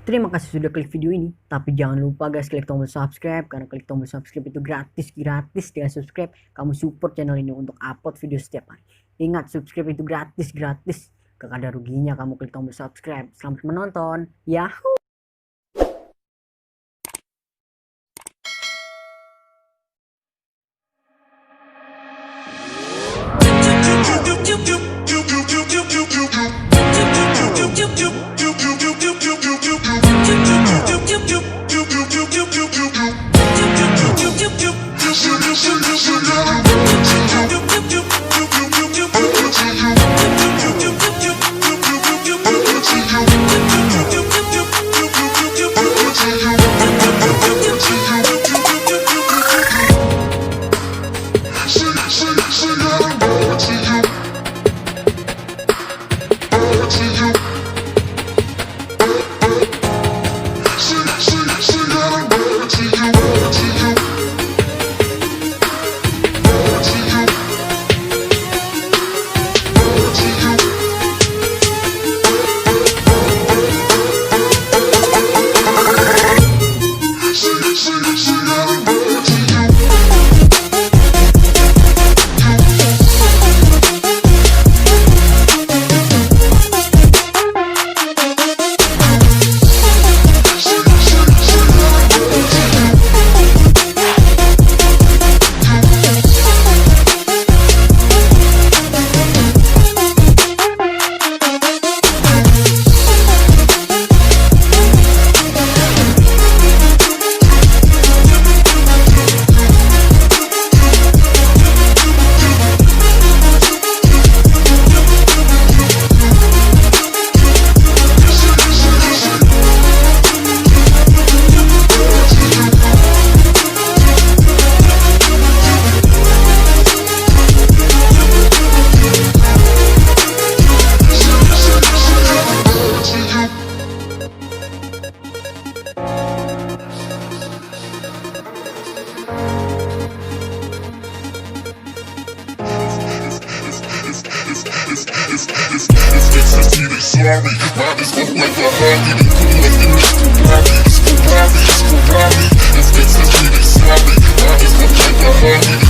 Terima kasih sudah klik video ini. Tapi jangan lupa guys, klik tombol subscribe. Karena klik tombol subscribe itu gratis. Dengan subscribe, kamu support channel ini untuk upload video setiap hari. Ingat, subscribe itu gratis. Gak ada ruginya kamu klik tombol subscribe. Selamat menonton. Yahoo! Sorry, mine is up like a Harley. They put us in the school lobby. It's Ferrari. It's Leces, really sorry. Mine is up like a Harley.